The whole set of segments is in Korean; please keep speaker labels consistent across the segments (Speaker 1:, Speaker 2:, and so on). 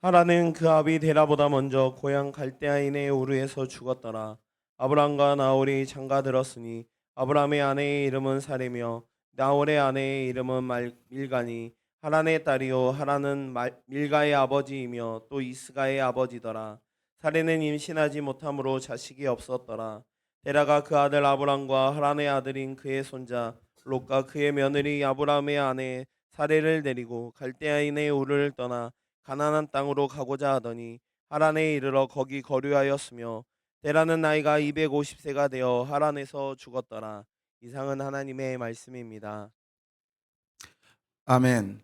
Speaker 1: 하란은 그 아비 데라보다 먼저 고향 갈대아인의 우르에서 죽었더라. 아브람과 나홀이 장가들었으니 아브람의 아내의 이름은 사레며 나홀의 아내의 이름은 밀가니 하란의 딸이요 하란은 밀가의 아버지이며 또 이스가의 아버지더라. 사레는 임신하지 못함으로 자식이 없었더라. 데라가 그 아들 아브람과 하란의 아들인 그의 손자 롯과 그의 며느리 아브람의 아내 사레를 데리고 갈대아인의 우르를 떠나 가나안 땅으로 가고자 하더니 하란에 이르러 거기 거류하였으며 데라는 나이가 250세가 되어 하란에서 죽었더라. 이상은 하나님의 말씀입니다.
Speaker 2: 아멘.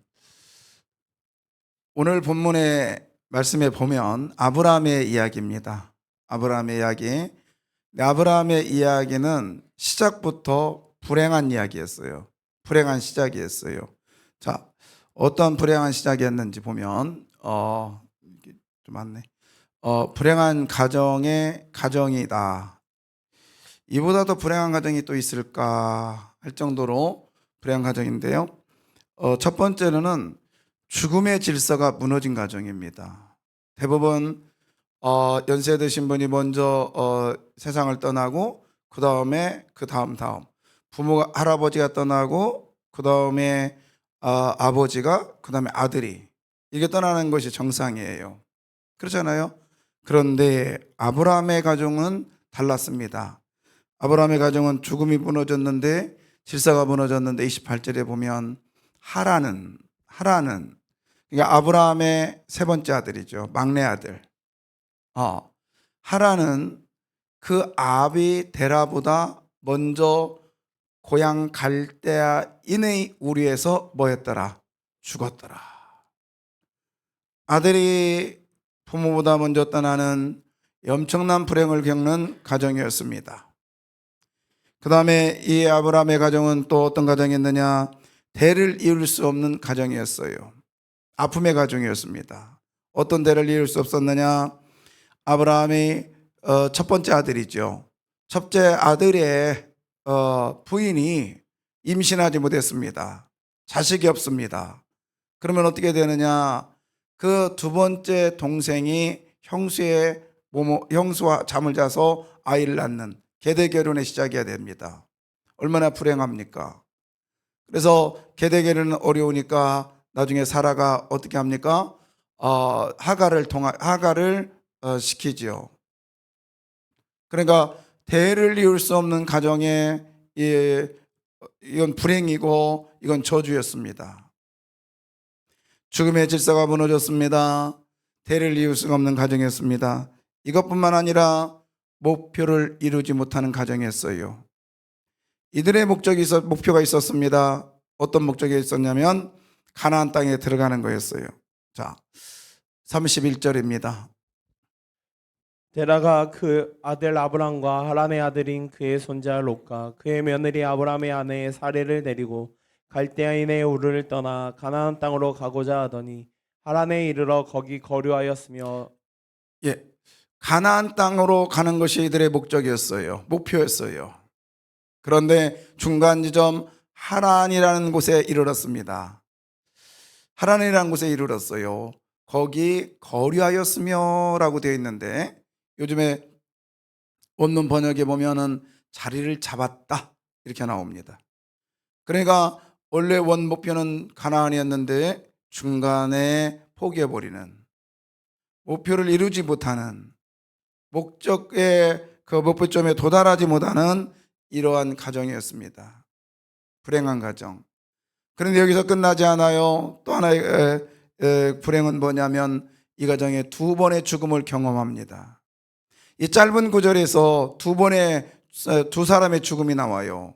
Speaker 2: 오늘 본문의 말씀에 보면 아브라함의 이야기입니다. 아브라함의 이야기. 아브라함의 이야기는 시작부터 불행한 이야기였어요. 불행한 시작이었어요. 자, 어떤 불행한 시작이었는지 보면 이게 좀 많네. 불행한 가정의 가정이다. 이보다 더 불행한 가정이 또 있을까 할 정도로 불행한 가정인데요. 첫 번째로는 죽음의 질서가 무너진 가정입니다. 대부분 연세 드신 분이 먼저 세상을 떠나고 그 다음 부모가 할아버지가 떠나고 그 다음에 아버지가 그 다음에 아들이 이게 떠나는 것이 정상이에요. 그렇잖아요. 그런데 아브라함의 가정은 달랐습니다. 아브라함의 가정은 죽음이 무너졌는데 질서가 무너졌는데 28절에 보면 하란은 그러니까 아브라함의 세 번째 아들이죠. 막내 아들. 하란은 그 아비 데라보다 먼저 고향 갈대아인의 우리에서 뭐였더라? 죽었더라. 아들이 부모보다 먼저 떠나는 엄청난 불행을 겪는 가정이었습니다. 그 다음에 이 아브라함의 가정은 또 어떤 가정이었느냐? 대를 이을 수 없는 가정이었어요. 아픔의 가정이었습니다. 어떤 대를 이을 수 없었느냐? 아브라함이 첫 번째 아들이죠. 첫째 아들의 부인이 임신하지 못했습니다. 자식이 없습니다. 그러면 어떻게 되느냐? 그 두 번째 동생이 형수와 잠을 자서 아이를 낳는 계대 결혼의 시작이어야 됩니다. 얼마나 불행합니까? 그래서 계대 결혼은 어려우니까 나중에 사라가 어떻게 합니까? 하가를 시키지요. 그러니까 대를 이을 수 없는 가정에 이건 불행이고 이건 저주였습니다. 죽음의 질서가 무너졌습니다. 대를 이을 수가 없는 가정이었습니다. 이것뿐만 아니라 목표를 이루지 못하는 가정이었어요. 이들의 목표가 있었습니다. 어떤 목적이 있었냐면 가나안 땅에 들어가는 거였어요. 자, 31절입니다.
Speaker 1: 데라가 그 아들 아브람과 하란의 아들인 그의 손자 롯과 그의 며느리 아브람의 아내 사레를 데리고 갈대아인의 우르를 떠나 가나안 땅으로 가고자 하더니 하란에 이르러 거기 거류하였으며
Speaker 2: 가나안 땅으로 가는 것이 이들의 목적이었어요. 목표였어요. 그런데 중간 지점 하란이라는 곳에 이르렀습니다. 하란이라는 곳에 이르렀어요. 거기 거류하였으며 라고 되어 있는데 요즘에 원문 번역에 보면은 자리를 잡았다 이렇게 나옵니다. 그러니까 원래 원 목표는 가나안이었는데 중간에 포기해버리는, 목표를 이루지 못하는, 목적의 그 목표점에 도달하지 못하는 이러한 가정이었습니다. 불행한 가정. 그런데 여기서 끝나지 않아요. 또 하나의 불행은 뭐냐면 이 가정에 두 번의 죽음을 경험합니다. 이 짧은 구절에서 두 사람의 죽음이 나와요.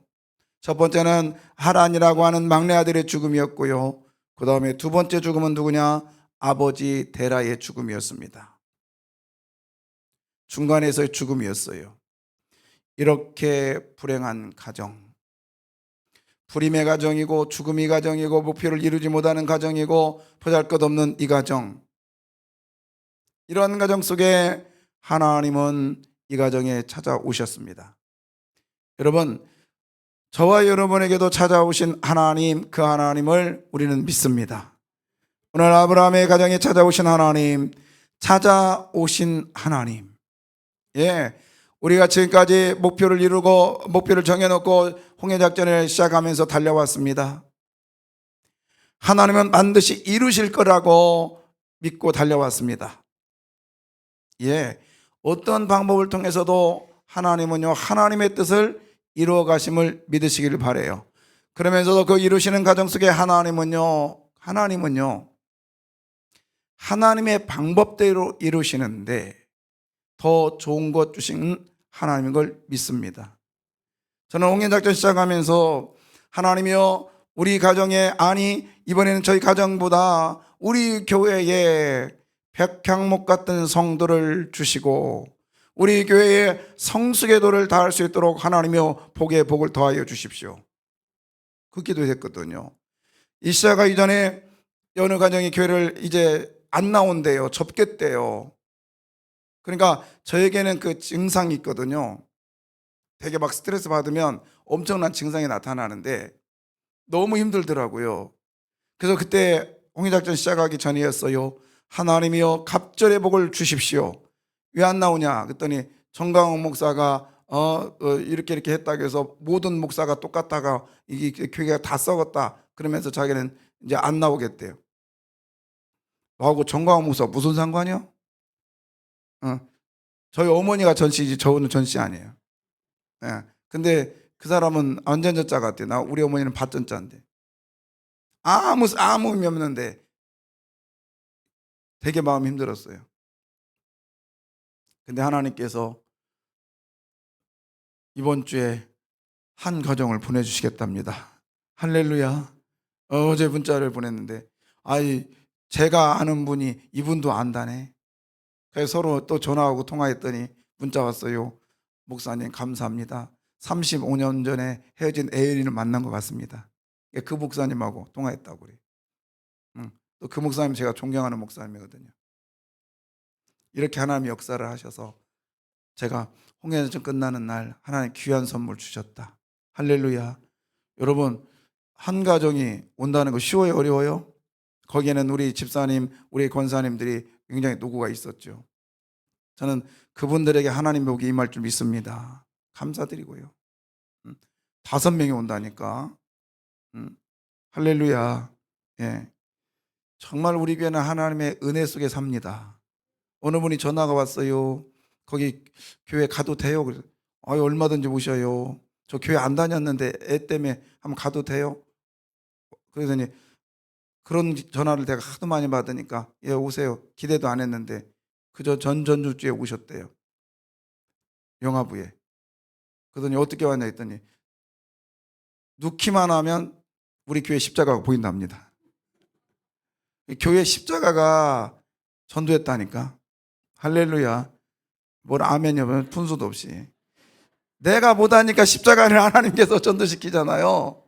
Speaker 2: 첫 번째는 하란이라고 하는 막내 아들의 죽음이었고요. 그 다음에 두 번째 죽음은 누구냐? 아버지 데라의 죽음이었습니다. 중간에서의 죽음이었어요. 이렇게 불행한 가정, 불임의 가정이고 죽음의 가정이고 목표를 이루지 못하는 가정이고 보잘것없는 이 가정, 이런 가정 속에 하나님은 이 가정에 찾아오셨습니다. 여러분, 저와 여러분에게도 찾아오신 하나님, 그 하나님을 우리는 믿습니다. 오늘 아브라함의 가정에 찾아오신 하나님, 찾아오신 하나님. 예, 우리가 지금까지 목표를 이루고 목표를 정해놓고 홍해작전을 시작하면서 달려왔습니다. 하나님은 반드시 이루실 거라고 믿고 달려왔습니다. 예, 어떤 방법을 통해서도 하나님은요, 하나님의 뜻을 이루어 가심을 믿으시기를 바라요. 그러면서도 그 이루시는 과정 속에 하나님은요, 하나님의 방법대로 이루시는데 더 좋은 것 주신 하나님인 걸 믿습니다. 저는 홍해작전 시작하면서 하나님이여, 우리 가정에, 아니 이번에는 저희 가정보다 우리 교회에 백향목 같은 성도를 주시고 우리 교회에 성수기도를 다할 수 있도록 하나님이여 복에 복을 더하여 주십시오. 그 기도했거든요. 이 시작하기 전에 어느 가정이 교회를 이제 안 나온대요. 접겠대요. 그러니까 저에게는 그 증상이 있거든요. 되게 막 스트레스 받으면 엄청난 증상이 나타나는데 너무 힘들더라고요. 그래서 그때 홍해작전 시작하기 전이었어요. 하나님이여 갑절의 복을 주십시오. 왜 안 나오냐 그랬더니 정강훈 목사가 이렇게 했다고 해서 모든 목사가 똑같다가 이게 교회가 다 썩었다 그러면서 자기는 이제 안 나오겠대요. 너하고 정강훈 목사 무슨 상관이요? 저희 어머니가 전씨지 저는 전씨 아니에요. 예. 근데 그 사람은 완전전자 같아요. 우리 어머니는 밭전자인데 아무 의미 없는데 되게 마음이 힘들었어요. 근데 하나님께서 이번 주에 한 가정을 보내주시겠답니다. 할렐루야. 어제 문자를 보냈는데 제가 아는 분이 이분도 안다네. 그래서 서로 또 전화하고 통화했더니 문자 왔어요. 목사님 감사합니다. 35년 전에 헤어진 애인을 만난 것 같습니다. 그 목사님하고 통화했다고 그래요. 또 그 목사님 제가 존경하는 목사님이거든요. 이렇게 하나님이 역사를 하셔서 제가 홍해전 끝나는 날 하나님 귀한 선물 주셨다. 할렐루야. 여러분, 한 가정이 온다는 거 쉬워요, 어려워요? 거기에는 우리 집사님, 우리 권사님들이 굉장히 노고가 있었죠. 저는 그분들에게 하나님 복이 임할 줄 믿습니다. 감사드리고요. 5명이 온다니까. 할렐루야. 예. 정말 우리 교회는 하나님의 은혜 속에 삽니다. 어느 분이 전화가 왔어요. 거기 교회 가도 돼요? 그래서 얼마든지 오셔요. 저 교회 안 다녔는데 애 때문에 한번 가도 돼요? 그러더니 그런 전화를 내가 하도 많이 받으니까 예 오세요. 기대도 안 했는데 그저 전주주에 오셨대요. 영화부에. 그러더니 어떻게 왔냐 했더니 넣기만 하면 우리 교회 십자가가 보인답니다. 교회 십자가가 전도했다니까. 할렐루야. 뭘 아멘이면 분수도 없이. 내가 못하니까 십자가를 하나님께서 전도시키잖아요.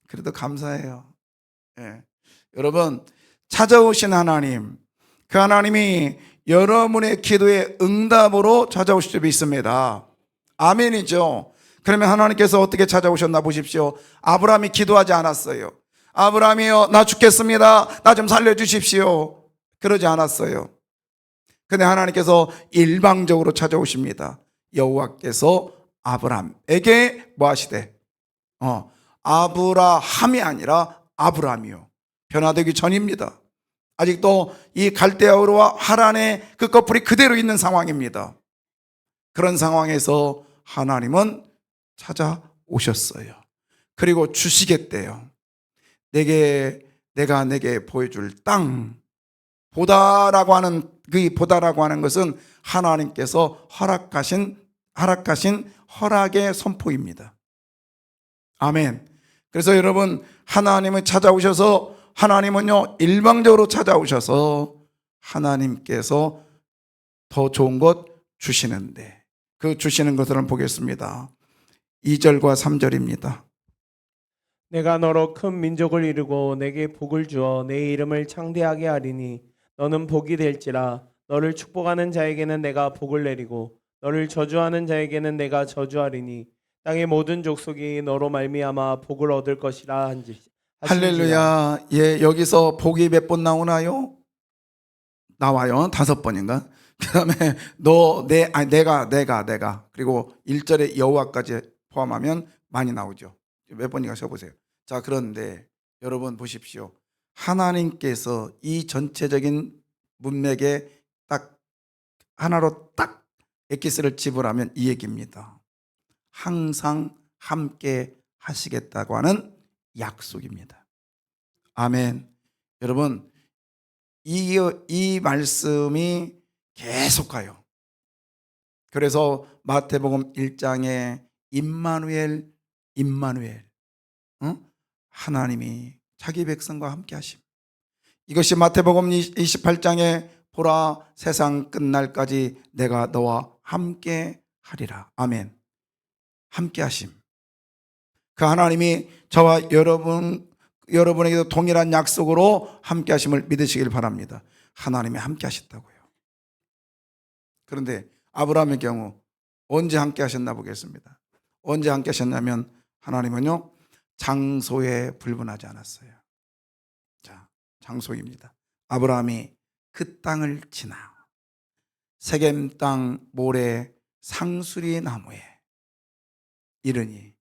Speaker 2: 그래도 감사해요. 예. 여러분, 찾아오신 하나님, 그 하나님이 여러분의 기도의 응답으로 찾아오실 줄 믿습니다. 아멘이죠. 그러면 하나님께서 어떻게 찾아오셨나 보십시오. 아브라함이 기도하지 않았어요. 아브라함이요, 나 죽겠습니다. 나 좀 살려주십시오. 그러지 않았어요. 근데 하나님께서 일방적으로 찾아오십니다. 여호와께서 아브라함에게 뭐 하시되? 아브라함이 아니라 아브라함이요. 변화되기 전입니다. 아직도 이 갈대아우르와 하란의 그 커플이 그대로 있는 상황입니다. 그런 상황에서 하나님은 찾아오셨어요. 그리고 주시겠대요. 내가 내게 보여줄 땅. 보다라고 하는 그 보다라고 하는 것은 하나님께서 허락하신 허락의 선포입니다. 아멘. 그래서 여러분, 하나님을 찾아오셔서 하나님은요 일방적으로 찾아오셔서 하나님께서 더 좋은 것 주시는데 그 주시는 것을 보겠습니다. 2절과 3절입니다.
Speaker 1: 내가 너로 큰 민족을 이루고 내게 복을 주어 내 이름을 창대하게 하리니 너는 복이 될지라. 너를 축복하는 자에게는 내가 복을 내리고 너를 저주하는 자에게는 내가 저주하리니 땅의 모든 족속이 너로 말미암아 복을 얻을 것이라 하신지라.
Speaker 2: 할렐루야. 예, 여기서 복이 몇 번 나오나요? 나와요. 5번인가? 그 다음에 내가. 그리고 1절에 여호와까지 포함하면 많이 나오죠. 몇 번인가 써보세요. 자, 그런데 여러분 보십시오. 하나님께서 이 전체적인 문맥에 딱 하나로 딱 엑기스를 지불하면 이 얘기입니다. 항상 함께 하시겠다고 하는 약속입니다. 아멘. 여러분, 이 말씀이 계속 가요. 그래서 마태복음 1장에 임마누엘, 하나님이 자기 백성과 함께 하심. 이것이 마태복음 28장에 보라, 세상 끝날까지 내가 너와 함께 하리라. 아멘. 함께 하심. 그 하나님이 저와 여러분에게도 동일한 약속으로 함께 하심을 믿으시길 바랍니다. 하나님이 함께 하셨다고요. 그런데 아브라함의 경우 언제 함께 하셨나 보겠습니다. 언제 함께 하셨냐면 하나님은요, 장소에 불문하지 않았어요. 자, 장소입니다. 아브라함이 그 땅을 지나 세겜 땅 모래 상수리 나무에 이르니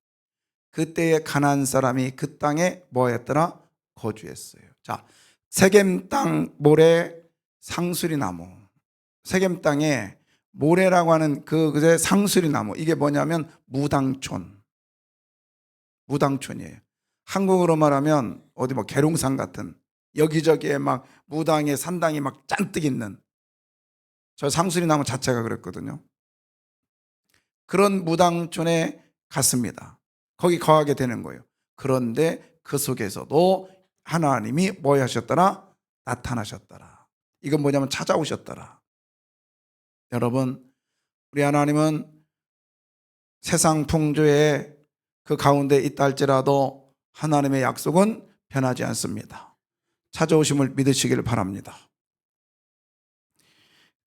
Speaker 2: 그때의 가나안 사람이 그 땅에 뭐였더라? 거주했어요. 자, 세겜 땅 모래 상수리 나무. 세겜 땅에 모래라고 하는 그 상수리 나무, 이게 뭐냐면 무당촌이에요. 한국으로 말하면 어디 뭐 계룡산 같은, 여기저기에 막 무당의 산당이 막 잔뜩 있는, 저 상수리 나무 자체가 그랬거든요. 그런 무당촌에 갔습니다. 거기 거하게 되는 거예요. 그런데 그 속에서도 하나님이 뭐 하셨더라? 나타나셨더라. 이건 뭐냐면 찾아오셨더라. 여러분, 우리 하나님은 세상 풍조의 그 가운데 있다 할지라도 하나님의 약속은 변하지 않습니다. 찾아오심을 믿으시길 바랍니다.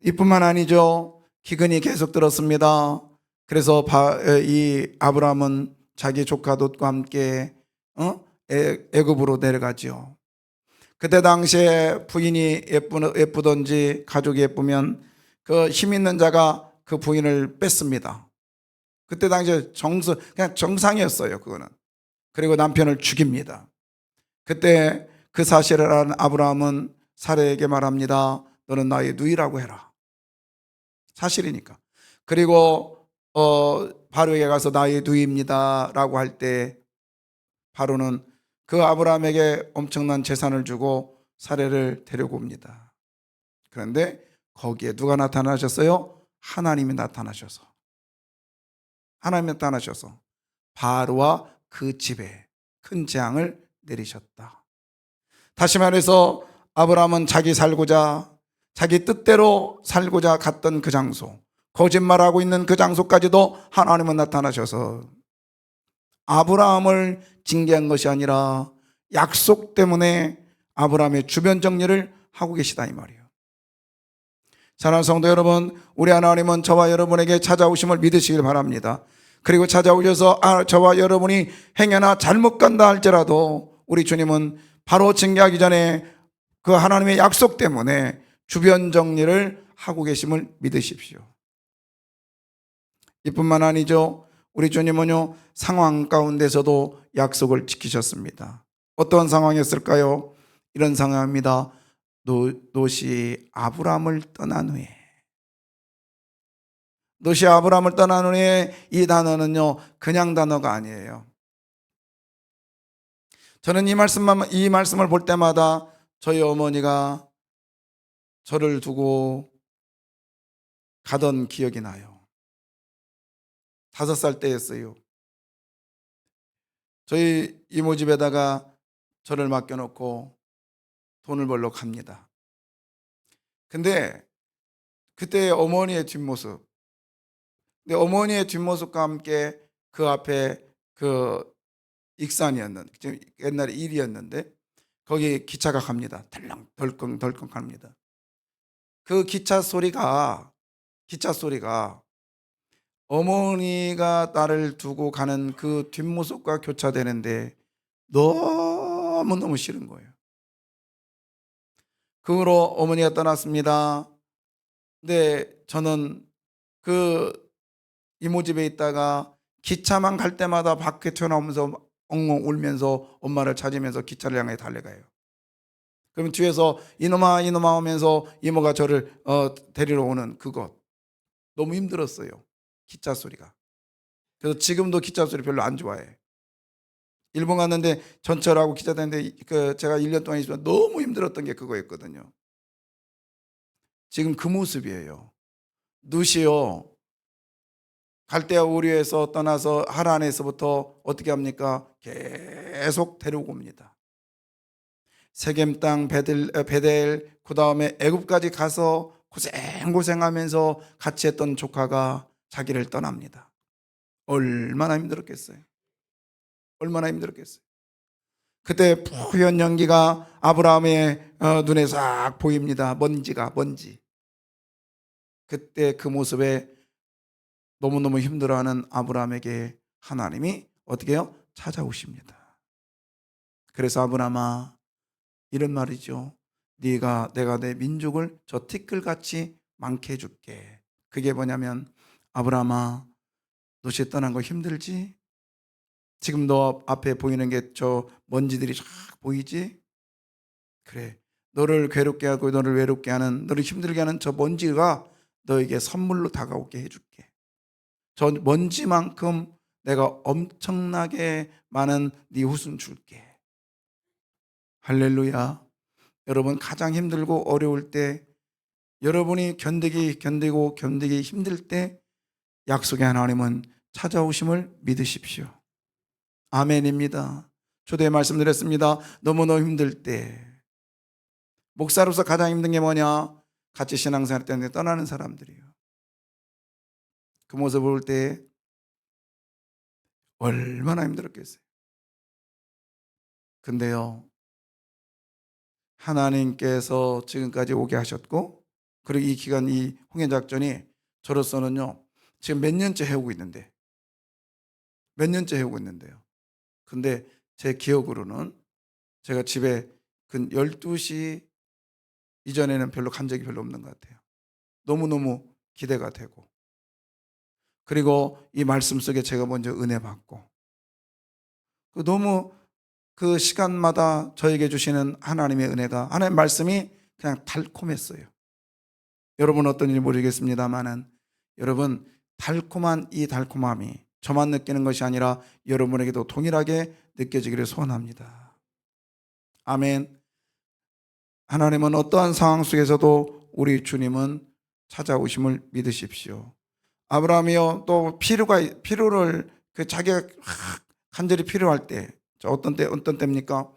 Speaker 2: 이뿐만 아니죠. 기근이 계속 들었습니다. 그래서 이 아브라함은 자기 조카 롯과 함께 애굽으로 내려가지요. 그때 당시에 부인이 예쁘든지 가족이 예쁘면 그 힘 있는 자가 그 부인을 뺐습니다. 그때 당시에 그냥 정상이었어요, 그거는. 그리고 남편을 죽입니다. 그때 그 사실을 아는 아브라함은 사레에게 말합니다. 너는 나의 누이라고 해라. 사실이니까. 그리고 바로에게 가서 나의 누이입니다 라고 할 때 바로는 그 아브라함에게 엄청난 재산을 주고 사레를 데리고 옵니다. 그런데 거기에 누가 나타나셨어요? 하나님이 나타나셔서 바로와 그 집에 큰 재앙을 내리셨다. 다시 말해서 아브라함은 자기 뜻대로 살고자 갔던 그 장소, 거짓말하고 있는 그 장소까지도 하나님은 나타나셔서 아브라함을 징계한 것이 아니라 약속 때문에 아브라함의 주변 정리를 하고 계시다, 이 말이에요. 사랑하는 성도 여러분, 우리 하나님은 저와 여러분에게 찾아오심을 믿으시길 바랍니다. 그리고 찾아오셔서 저와 여러분이 행여나 잘못 간다 할지라도 우리 주님은 바로 징계하기 전에 그 하나님의 약속 때문에 주변 정리를 하고 계심을 믿으십시오. 이뿐만 아니죠. 우리 주님은요, 상황 가운데서도 약속을 지키셨습니다. 어떤 상황이었을까요? 이런 상황입니다. 롯이 아브라함을 떠난 후에 이 단어는요, 그냥 단어가 아니에요. 저는 이 말씀을 볼 때마다 저희 어머니가 저를 두고 가던 기억이 나요. 5살 때였어요. 저희 이모 집에다가 저를 맡겨놓고 돈을 벌러 갑니다. 근데 그때 어머니의 뒷모습, 근데 어머니의 뒷모습과 함께 그 앞에 그 익산이었는데, 옛날에 일이었는데 거기 기차가 갑니다. 덜컹덜컹 갑니다. 그 기차 소리가 어머니가 나를 두고 가는 그 뒷모습과 교차되는데 너무 너무너무 싫은 거예요. 그 후로 어머니가 떠났습니다. 근데 저는 그 이모 집에 있다가 기차만 갈 때마다 밖에 튀어나오면서 엉엉 울면서 엄마를 찾으면서 기차를 향해 달려가요. 그러면 뒤에서 이놈아 이놈아 하면서 이모가 저를 데리러 오는 그것 너무 힘들었어요. 기차 소리가. 그래서 지금도 기차 소리 별로 안 좋아해. 일본 갔는데 전철하고 기차 타는데 제가 1년 동안 있으면 너무 힘들었던 게 그거였거든요. 지금 그 모습이에요. 누시요. 갈대아 우리에서 떠나서 하란에서부터 어떻게 합니까? 계속 데리고 옵니다. 세겜 땅 베델 그 다음에 애굽까지 가서 고생하면서 같이 했던 조카가 자기를 떠납니다. 얼마나 힘들었겠어요. 얼마나 힘들었겠어요. 그때 푸연 연기가 아브라함의 눈에 싹 보입니다. 먼지. 그때 그 모습에 너무너무 힘들어하는 아브라함에게 하나님이 어떻게 해요? 찾아오십니다. 그래서 아브라함아 이런 말이죠. 내가 내 민족을 저 티끌같이 많게 해줄게. 그게 뭐냐면 아브라함아 너시 떠난 거 힘들지? 지금 너 앞에 보이는 게 저 먼지들이 쫙 보이지? 그래. 너를 괴롭게 하고 너를 외롭게 하는 너를 힘들게 하는 저 먼지가 너에게 선물로 다가오게 해줄게. 저 먼지만큼 내가 엄청나게 많은 네 후손 줄게. 할렐루야. 여러분 가장 힘들고 어려울 때 여러분이 견디기 힘들 때 약속의 하나님은 찾아오심을 믿으십시오. 아멘입니다. 초대에 말씀드렸습니다. 너무너무 힘들 때 목사로서 가장 힘든 게 뭐냐? 같이 신앙생활 때문에 떠나는 사람들이에요. 그 모습을 볼 때 얼마나 힘들었겠어요. 근데요 하나님께서 지금까지 오게 하셨고 그리고 이 기간 이 홍해작전이 저로서는요 지금 몇 년째 해오고 있는데요. 근데 제 기억으로는 제가 집에 근 12시 이전에는 별로 간 적이 별로 없는 것 같아요. 너무너무 기대가 되고 그리고 이 말씀 속에 제가 먼저 은혜 받고 너무 그 시간마다 저에게 주시는 하나님의 은혜가 하나님의 말씀이 그냥 달콤했어요. 여러분 어떤지 모르겠습니다만은 여러분 달콤한 이 달콤함이 저만 느끼는 것이 아니라 여러분에게도 동일하게 느껴지기를 소원합니다. 아멘. 하나님은 어떠한 상황 속에서도 우리 주님은 찾아오심을 믿으십시오. 아브라함이요 또 필요를 자기가 간절히 필요할 때 어떤 때입니까?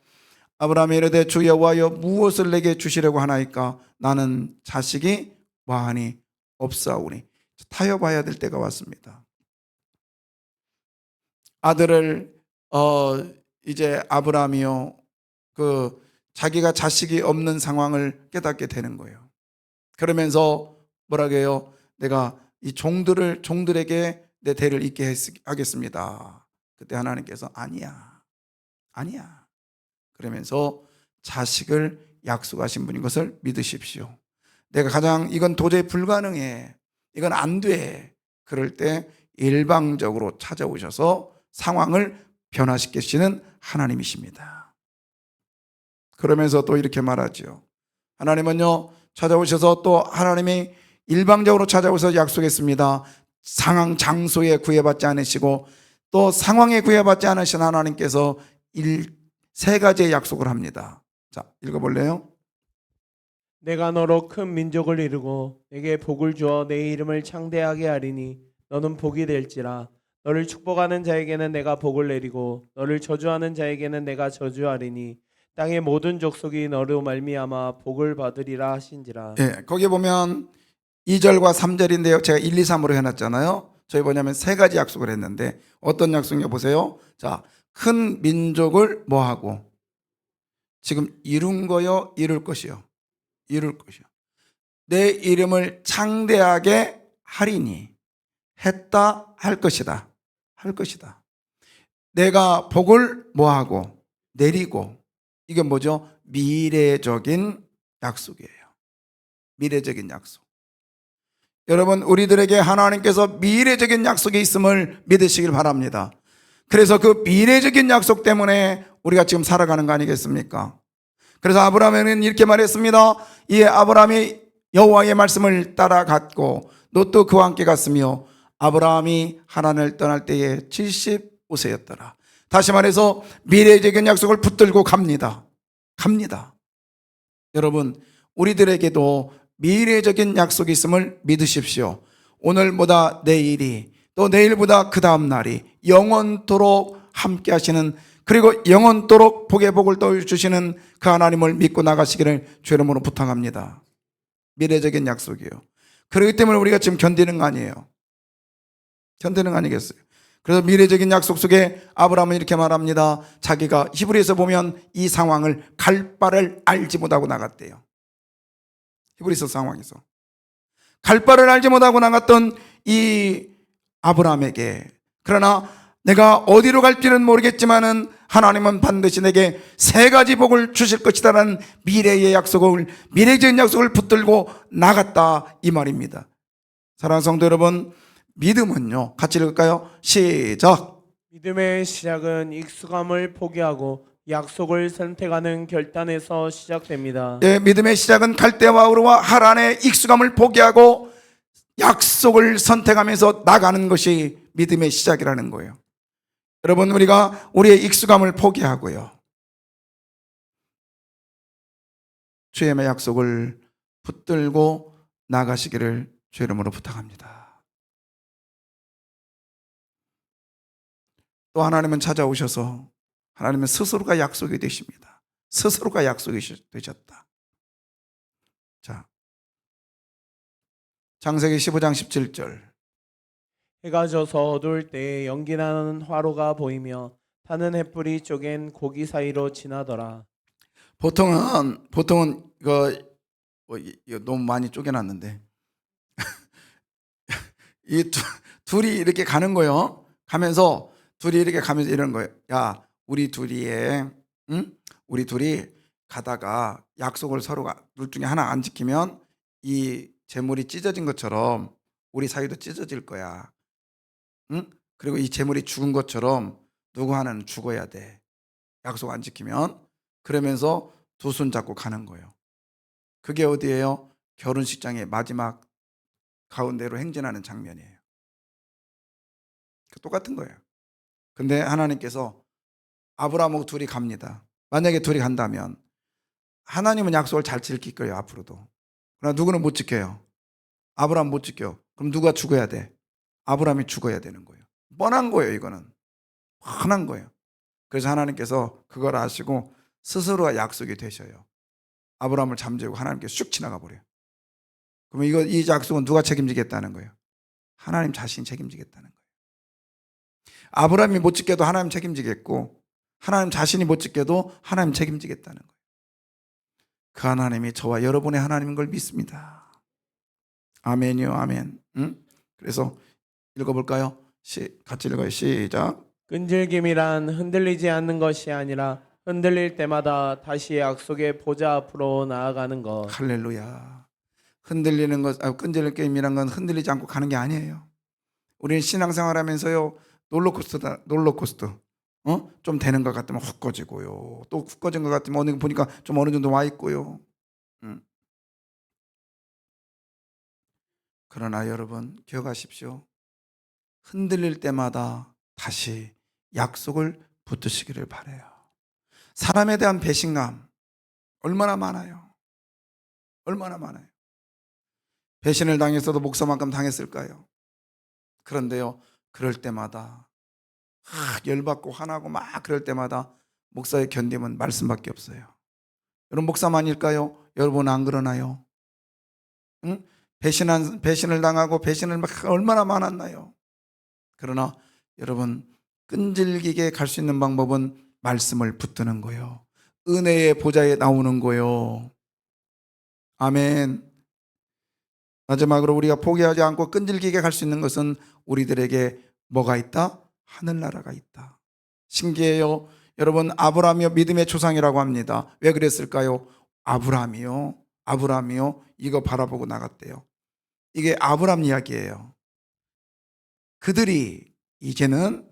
Speaker 2: 아브라함이 이르되 주 여호와여 무엇을 내게 주시려고 하나이까? 나는 자식이 뭐하니 없사오니. 타협해야 될 때가 왔습니다. 아들을 이제 아브라함이요 자기가 자식이 없는 상황을 깨닫게 되는 거예요. 그러면서 뭐라고 해요? 내가 이 종들에게 내 대를 잇게 하겠습니다. 그때 하나님께서 아니야. 그러면서 자식을 약속하신 분인 것을 믿으십시오. 내가 가장 이건 도저히 불가능해. 이건 안 돼. 그럴 때 일방적으로 찾아오셔서 상황을 변화시키시는 하나님이십니다. 그러면서 또 이렇게 말하죠. 하나님은요 찾아오셔서 또 하나님이 일방적으로 찾아오셔서 약속했습니다. 상황 장소에 구애받지 않으시고 또 상황에 구애받지 않으신 하나님께서 3가지의 약속을 합니다. 자, 읽어볼래요?
Speaker 1: 내가 너로 큰 민족을 이루고 내게 복을 주어 내 이름을 창대하게 하리니 너는 복이 될지라. 너를 축복하는 자에게는 내가 복을 내리고 너를 저주하는 자에게는 내가 저주하리니 땅의 모든 족속이 너로 말미암아 복을 받으리라 하신지라.
Speaker 2: 예, 거기 보면 2절과 3절인데요. 제가 1, 2, 3으로 해놨잖아요. 저희 뭐냐면 3가지 약속을 했는데 어떤 약속이냐 보세요. 자, 큰 민족을 뭐하고 지금 이룬 거요, 이룰 것이요. 내 이름을 창대하게 하리니 했다 할 것이다. 내가 복을 뭐하고 내리고 이게 뭐죠? 미래적인 약속이에요. 미래적인 약속. 여러분, 우리들에게 하나님께서 미래적인 약속이 있음을 믿으시길 바랍니다. 그래서 그 미래적인 약속 때문에 우리가 지금 살아가는 거 아니겠습니까? 그래서 아브라함은 이렇게 말했습니다. 이 아브라함이 여호와의 말씀을 따라갔고 롯도 그와 함께 갔으며 아브라함이 하란을 떠날 때에 75세였더라. 다시 말해서 미래적인 약속을 붙들고 갑니다. 여러분, 우리들에게도 미래적인 약속이 있음을 믿으십시오. 오늘보다 내일이, 또 내일보다 그 다음 날이 영원토록 함께 하시는, 그리고 영원토록 복의 복을 또 주시는 그 하나님을 믿고 나가시기를 주 이름으로 부탁합니다. 미래적인 약속이요. 그렇기 때문에 우리가 지금 견디는 거 아니에요. 견디는 거 아니겠어요? 그래서 미래적인 약속 속에 아브라함은 이렇게 말합니다. 자기가 히브리에서 보면 이 상황을 갈 바를 알지 못하고 나갔대요. 히브리서 상황에서 갈 바를 알지 못하고 나갔던 이 아브라함에게, 그러나 내가 어디로 갈지는 모르겠지만은 하나님은 반드시 내게 세 가지 복을 주실 것이다라는 미래의 약속을, 미래적인 약속을 붙들고 나갔다, 이 말입니다. 사랑하는 성도 여러분, 믿음은요, 같이 읽을까요? 시작.
Speaker 1: 믿음의 시작은 익숙함을 포기하고 약속을 선택하는 결단에서 시작됩니다.
Speaker 2: 네, 믿음의 시작은 갈대와 우르와 하란의 익숙함을 포기하고 약속을 선택하면서 나가는 것이 믿음의 시작이라는 거예요. 여러분, 우리가 우리의 익숙함을 포기하고요, 주의 약속을 붙들고 나가시기를 주 이름으로 부탁합니다. 또 하나님은 찾아오셔서 하나님은 스스로가 약속이 되십니다. 스스로가 약속이 되셨다. 자, 창세기 15장 17절.
Speaker 1: 해가 져서 어두울 때에 연기나는 화로가 보이며 타는 햇불이 쪼갠 고기 사이로 지나더라.
Speaker 2: 보통은 이거 너무 많이 쪼개놨는데 이 둘이 이렇게 가는 거예요. 가면서 둘이 이렇게 가면서 이런 거예요. 야, 우리 둘이 가다가 약속을 서로가 둘 중에 하나 안 지키면 이 재물이 찢어진 것처럼 우리 사이도 찢어질 거야. 응? 그리고 이 재물이 죽은 것처럼 누구 하나는 죽어야 돼. 약속 안 지키면. 그러면서 두 손 잡고 가는 거예요. 그게 어디예요? 결혼식장의 마지막 가운데로 행진하는 장면이에요. 똑같은 거예요. 근데 하나님께서 아브라함하고 둘이 갑니다. 만약에 둘이 간다면 하나님은 약속을 잘 지킬 거예요, 앞으로도. 그러나 누구는 못 지켜요. 아브라함 못 지켜. 그럼 누가 죽어야 돼? 아브라함이 죽어야 되는 거예요. 뻔한 거예요, 이거는. 뻔한 거예요. 그래서 하나님께서 그걸 아시고 스스로가 약속이 되셔요. 아브라함을 잠재우고 하나님께 쑥 지나가 버려요. 그러면 이 약속은 누가 책임지겠다는 거예요? 하나님 자신이 책임지겠다는 거예요. 아브라함이 못 지켜도 하나님 책임지겠고, 하나님 자신이 못 지켜도 하나님 책임지겠다는 거예요. 그 하나님이 저와 여러분의 하나님인 걸 믿습니다. 아멘이요, 아멘. 응? 그래서 읽어볼까요? 같이 읽어요. 시작.
Speaker 1: 끈질김이란 흔들리지 않는 것이 아니라 흔들릴 때마다 다시 약속의 보좌 앞으로 나아가는 것.
Speaker 2: 할렐루야. 흔들리는 것, 끈질김이란 건 흔들리지 않고 가는 게 아니에요. 우리는 신앙생활 하면서요, 롤러코스터. 좀 되는 것 같으면 훅 꺼지고요. 또 훅 꺼진 것 같으면 어느 보니까 좀 어느 정도 와 있고요. 그러나 여러분, 기억하십시오. 흔들릴 때마다 다시 약속을 붙드시기를 바라요. 사람에 대한 배신감 얼마나 많아요. 얼마나 많아요. 배신을 당했어도 목사만큼 당했을까요? 그런데요, 그럴 때마다 열받고 화나고 막 그럴 때마다 목사의 견딤은 말씀밖에 없어요. 여러분, 목사만일까요? 여러분 안 그러나요? 응? 배신을 당하고 배신을 막 얼마나 많았나요? 그러나 여러분, 끈질기게 갈 수 있는 방법은 말씀을 붙드는 거예요. 은혜의 보좌에 나오는 거예요. 아멘. 마지막으로 우리가 포기하지 않고 끈질기게 갈 수 있는 것은 우리들에게 뭐가 있다? 하늘나라가 있다. 신기해요. 여러분, 아브라함이요 믿음의 조상이라고 합니다. 왜 그랬을까요? 아브라함이요 이거 바라보고 나갔대요. 이게 아브라함 이야기예요. 그들이 이제는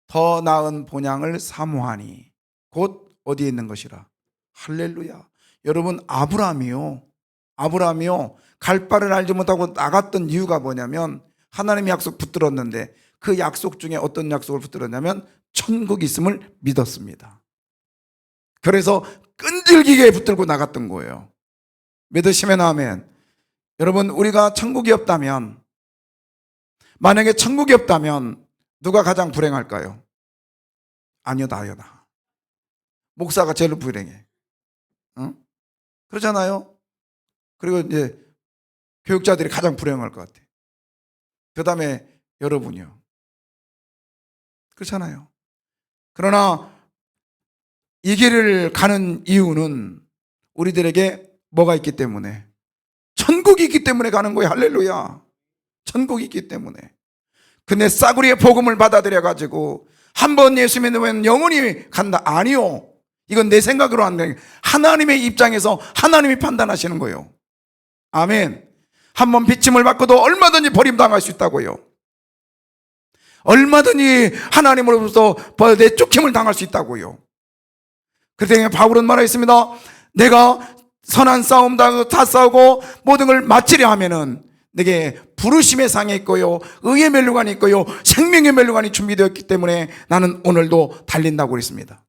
Speaker 2: 더 나은 본향을 사모하니 곧 어디에 있는 것이라. 할렐루야. 여러분, 아브라함이요 갈 바를 알지 못하고 나갔던 이유가 뭐냐면 하나님의 약속 붙들었는데 그 약속 중에 어떤 약속을 붙들었냐면 천국이 있음을 믿었습니다. 그래서 끈질기게 붙들고 나갔던 거예요. 믿으시면 아멘. 여러분, 우리가 천국이 없다면, 만약에 천국이 없다면 누가 가장 불행할까요? 아니요, 나요, 나. 목사가 제일 불행해. 응? 그렇잖아요. 그리고 이제 교육자들이 가장 불행할 것 같아. 그 다음에 여러분이요. 그렇잖아요. 그러나 이 길을 가는 이유는 우리들에게 뭐가 있기 때문에, 천국이 있기 때문에 가는 거예요. 할렐루야. 천국이 있기 때문에. 근데 싸구리의 복음을 받아들여 가지고 한 번 예수 믿으면 영원히 간다. 아니요. 이건 내 생각으로 안 돼. 하나님의 입장에서 하나님이 판단하시는 거예요. 아멘. 한 번 비침을 받고도 얼마든지 버림당할 수 있다고요. 얼마든지 하나님으로부터 내쫓김을 당할 수 있다고요. 그래서 바울은 말하겠습니다. 내가 선한 싸움 다 싸우고 모든 걸 마치려 하면은 내게 부르심의 상이 있고요, 의의 멸류관이 있고요, 생명의 멸류관이 준비되었기 때문에 나는 오늘도 달린다고 그랬습니다.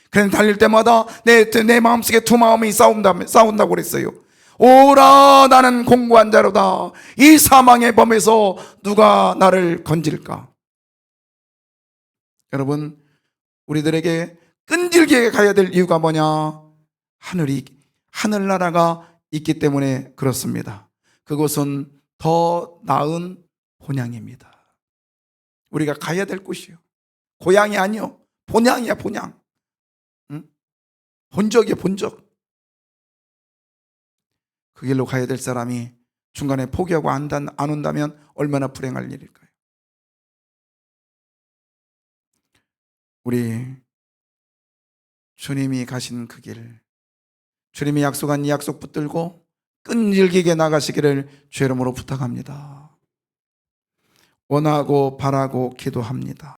Speaker 2: 그래서 달릴 때마다 내 마음속에 두 마음이 싸운다고 그랬어요. 오라, 나는 공고한 자로다. 이 사망의 범에서 누가 나를 건질까? 여러분, 우리들에게 끈질기게 가야 될 이유가 뭐냐? 하늘나라가 있기 때문에 그렇습니다. 그곳은 더 나은 본향입니다. 우리가 가야 될 곳이요. 고향이 아니요. 본향이야, 본향. 응? 본적이야, 본적. 그 길로 가야 될 사람이 중간에 포기하고 안 온다면 얼마나 불행할 일일까요? 우리 주님이 가신 그 길, 주님이 약속한 이 약속 붙들고 끈질기게 나가시기를 주의 이름으로 부탁합니다. 원하고 바라고 기도합니다.